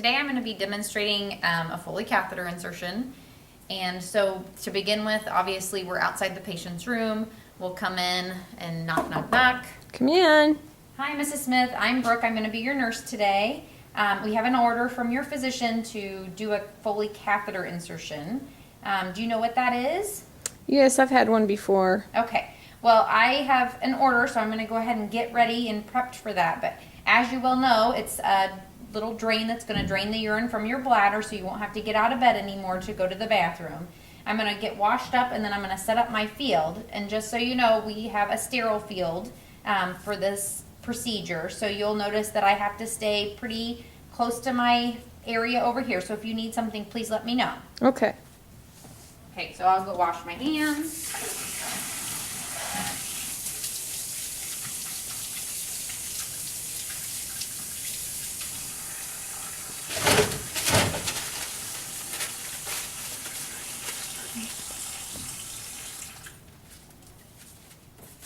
Today I'm going to be demonstrating a Foley catheter insertion. And so to begin with, obviously we're outside the patient's room. We'll come in and knock, knock, knock. Come in. Hi, Mrs. Smith. I'm Brooke. I'm going to be your nurse today. We have an order from your physician to do a Foley catheter insertion. Do you know what that is? Yes, I've had one before. Okay. Well, I have an order, so I'm going to go ahead and get ready and prepped for that. But as you well know, it's a little drain that's going to drain the urine from your bladder, so you won't have to get out of bed anymore to go to the bathroom. I'm going to get washed up, and then I'm going to set up my field. And just so you know, we have a sterile field for this procedure. So you'll notice that I have to stay pretty close to my area over here. So if you need something, please let me know. Okay. Okay, so I'll go wash my hands.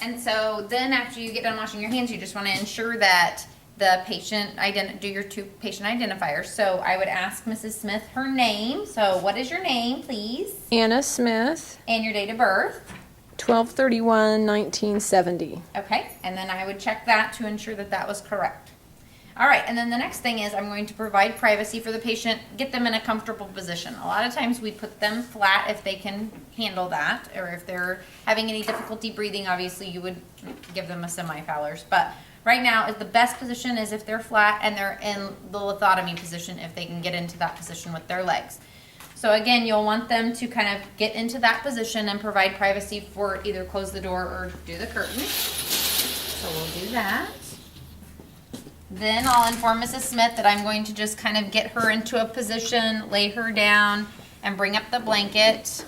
And so then after you get done washing your hands, you just want to ensure that the patient, do your two patient identifiers. So I would ask Mrs. Smith her name. So what is your name, please? Anna Smith, And your date of birth. 12/31/1970. Okay, and then I would check that to ensure that that was correct. All right, and then the next thing is I'm going to provide privacy for the patient, get them in a comfortable position. A lot of times we put them flat if they can handle that, or if they're having any difficulty breathing, obviously you would give them a semi-Fowler's. But right now, the best position is if they're flat and they're in the lithotomy position, if they can get into that position with their legs. So again, you'll want them to kind of get into that position and provide privacy for either close the door or do the curtain. So we'll do that. Then I'll inform Mrs. Smith that I'm going to just kind of get her into a position, lay her down, and bring up the blanket.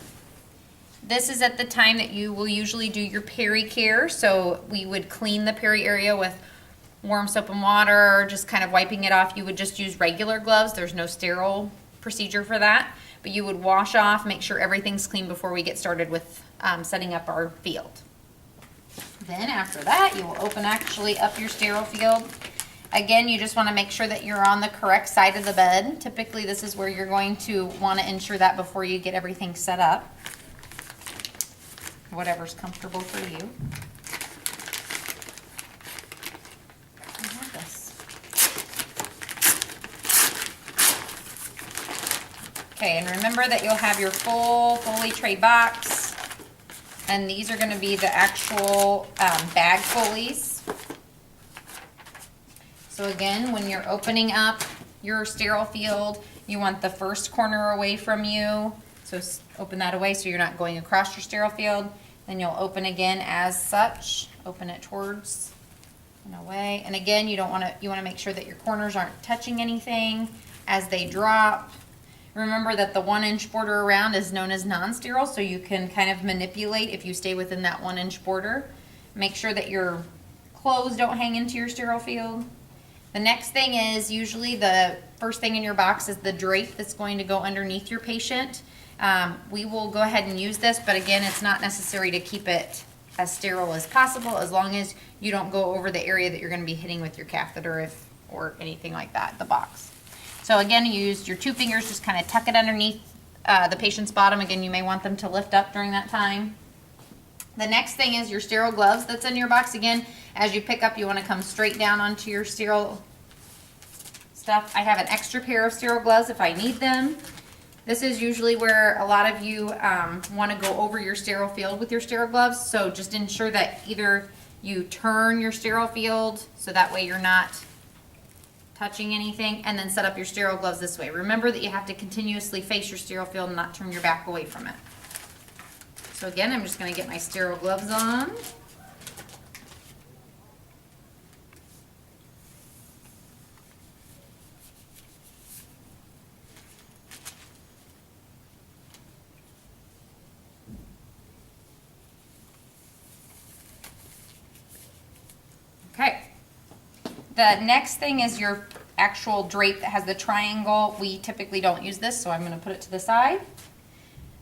This is at the time that you will usually do your peri-care. So we would clean the peri area with warm soap and water, just kind of wiping it off. You would just use regular gloves. There's no sterile procedure for that. But you would wash off, make sure everything's clean before we get started with setting up our field. Then after that, you will open actually up your sterile field. Again, you just want to make sure that you're on the correct side of the bed. Typically, this is where you're going to want to ensure that before you get everything set up. Whatever's comfortable for you. I have this. Okay, and remember that you'll have your full Foley tray box. And these are going to be the actual bag Foleys. So again, when you're opening up your sterile field, you want the first corner away from you. So open that away so you're not going across your sterile field. Then you'll open again as such. Open it towards and away. And again, you want to make sure that your corners aren't touching anything as they drop. Remember that the 1-inch border around is known as non-sterile, so you can kind of manipulate if you stay within that 1-inch border. Make sure that your clothes don't hang into your sterile field. The next thing is usually the first thing in your box is the drape that's going to go underneath your patient. We will go ahead and use this, but again, it's not necessary to keep it as sterile as possible as long as you don't go over the area that you're going to be hitting with your catheter or anything like that, the box. So again, you use your two fingers, just kind of tuck it underneath the patient's bottom. Again, you may want them to lift up during that time. The next thing is your sterile gloves that's in your box. Again, as you pick up, you want to come straight down onto your sterile stuff. I have an extra pair of sterile gloves if I need them. This is usually where a lot of you want to go over your sterile field with your sterile gloves. So just ensure that either you turn your sterile field so that way you're not touching anything, and then set up your sterile gloves this way. Remember that you have to continuously face your sterile field and not turn your back away from it. So again, I'm just going to get my sterile gloves on. Okay. The next thing is your actual drape that has the triangle. We typically don't use this, so I'm going to put it to the side.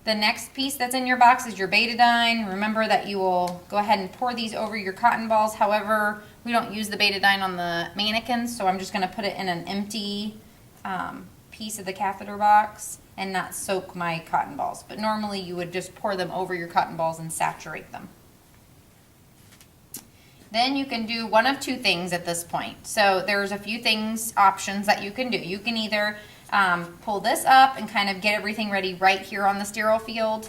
The next piece that's in your box is your betadine. Remember that you will go ahead and pour these over your cotton balls. However, we don't use the betadine on the mannequins, so I'm just going to put it in an empty piece of the catheter box and not soak my cotton balls. But normally you would just pour them over your cotton balls and saturate them. Then you can do one of two things at this point. So there's a few options that you can do. You can either pull this up and kind of get everything ready right here on the sterile field,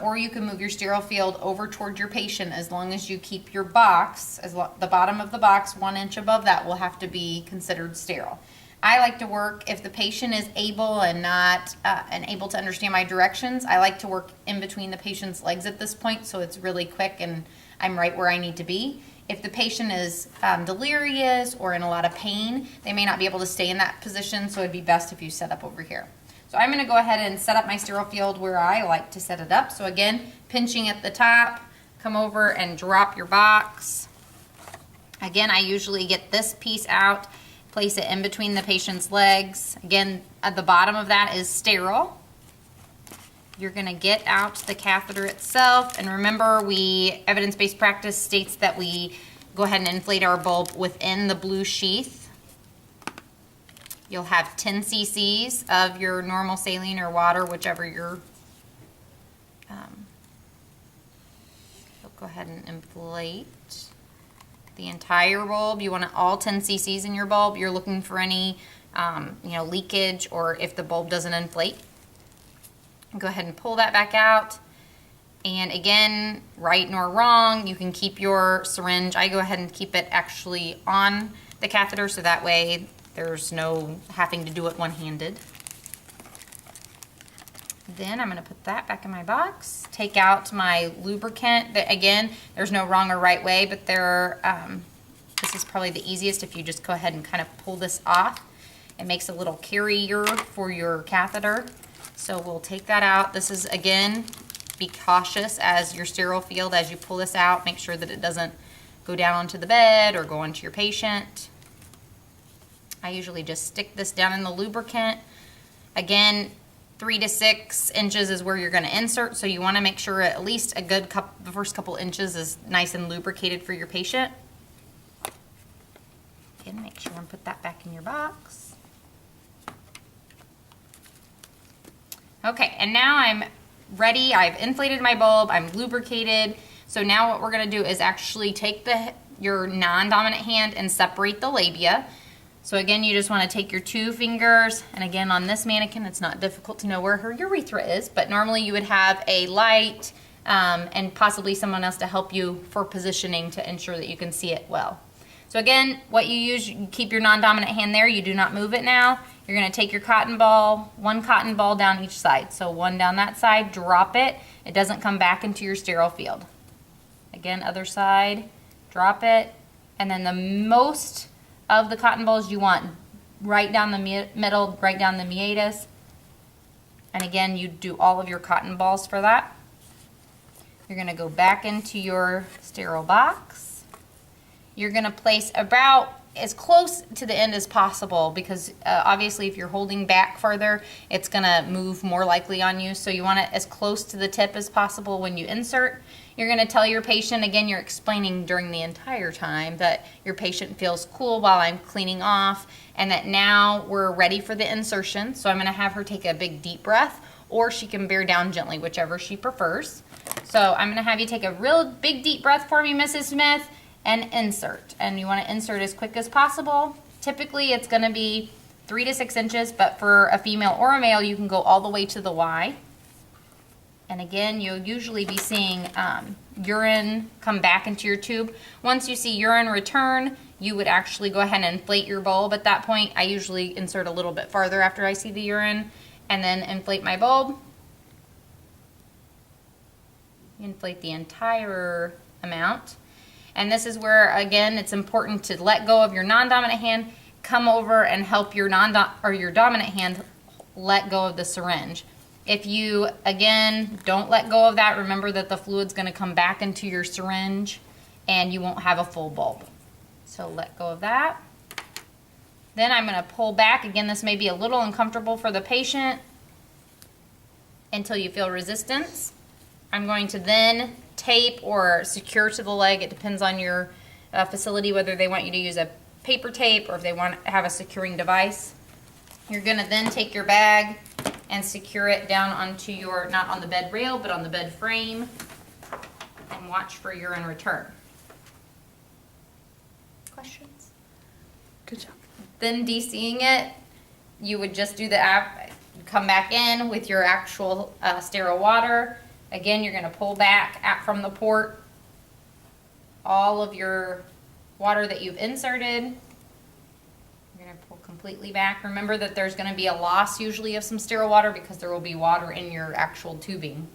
or you can move your sterile field over toward your patient as long as you keep your box, the bottom of the box 1 inch above that will have to be considered sterile. I like to work, if the patient is able and not able to understand my directions, I like to work in between the patient's legs at this point so it's really quick and I'm right where I need to be. If the patient is delirious or in a lot of pain, they may not be able to stay in that position, so it'd be best if you set up over here. So I'm going to go ahead and set up my sterile field where I like to set it up. So again, pinching at the top, come over and drop your box. Again, I usually get this piece out, place it in between the patient's legs. Again, at the bottom of that is sterile. You're going to get out the catheter itself, and remember, evidence-based practice states that we go ahead and inflate our bulb within the blue sheath. You'll have 10 cc's of your normal saline or water, whichever you'll go ahead and inflate the entire bulb. You want all 10 cc's in your bulb. You're looking for any leakage or if the bulb doesn't inflate. Go ahead and pull that back out. And again, right nor wrong, you can keep your syringe. I go ahead and keep it actually on the catheter so that way there's no having to do it one-handed. Then I'm going to put that back in my box. Take out my lubricant. Again, there's no wrong or right way, but this is probably the easiest if you just go ahead and kind of pull this off. It makes a little carrier for your catheter. So we'll take that out. This is, again, be cautious as your sterile field as you pull this out. Make sure that it doesn't go down onto the bed or go onto your patient. I usually just stick this down in the lubricant. Again, 3 to 6 inches is where you're going to insert, so you want to make sure at least the first couple inches is nice and lubricated for your patient. Again, make sure and put that back in your box. Okay, and now I'm ready. I've inflated my bulb. I'm lubricated. So now what we're going to do is actually take your non-dominant hand and separate the labia. So again, you just want to take your 2 fingers, and again, on this mannequin, it's not difficult to know where her urethra is, but normally you would have a light and possibly someone else to help you for positioning to ensure that you can see it well. So again, what you use, you keep your non-dominant hand there. You do not move it now. You're going to take your cotton ball, 1 cotton ball down each side. So 1 down that side, drop it. It doesn't come back into your sterile field. Again, other side, drop it. And then the most of the cotton balls you want right down the middle, right down the meatus. And again, you do all of your cotton balls for that. You're going to go back into your sterile box. You're going to place about as close to the end as possible because obviously if you're holding back further, it's going to move more likely on you. So you want it as close to the tip as possible when you insert. You're going to tell your patient, again, you're explaining during the entire time that your patient feels cool while I'm cleaning off and that now we're ready for the insertion. So I'm going to have her take a big deep breath, or she can bear down gently, whichever she prefers. So I'm going to have you take a real big deep breath for me, Mrs. Smith, and insert. And you want to insert as quick as possible. Typically it's going to be 3 to 6 inches, but for a female or a male, you can go all the way to the Y. And again, you'll usually be seeing urine come back into your tube. Once you see urine return, you would actually go ahead and inflate your bulb. At that point, I usually insert a little bit farther after I see the urine and then inflate my bulb. Inflate the entire amount. And this is where, again, it's important to let go of your non-dominant hand, come over and help your dominant hand let go of the syringe. If you, again, don't let go of that, remember that the fluid's going to come back into your syringe and you won't have a full bulb. So let go of that. Then I'm going to pull back. Again, this may be a little uncomfortable for the patient until you feel resistance. I'm going to then tape or secure to the leg. It depends on your facility whether they want you to use a paper tape or if they want to have a securing device. You're gonna then take your bag and secure it down onto your, not on the bed rail, but on the bed frame, and watch for urine return. Questions? Good job. Then DCing it, you would just do the come back in with your actual sterile water. Again, you're gonna pull back from the port all of your water that you've inserted. You're gonna pull completely back. Remember that there's gonna be a loss usually of some sterile water because there will be water in your actual tubing.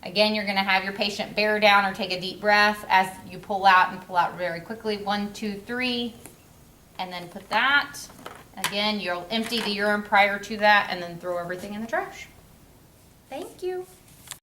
Again, you're gonna have your patient bear down or take a deep breath as you pull out, and pull out very quickly. 1, 2, 3, and then put that. Again, you'll empty the urine prior to that and then throw everything in the trash. Thank you.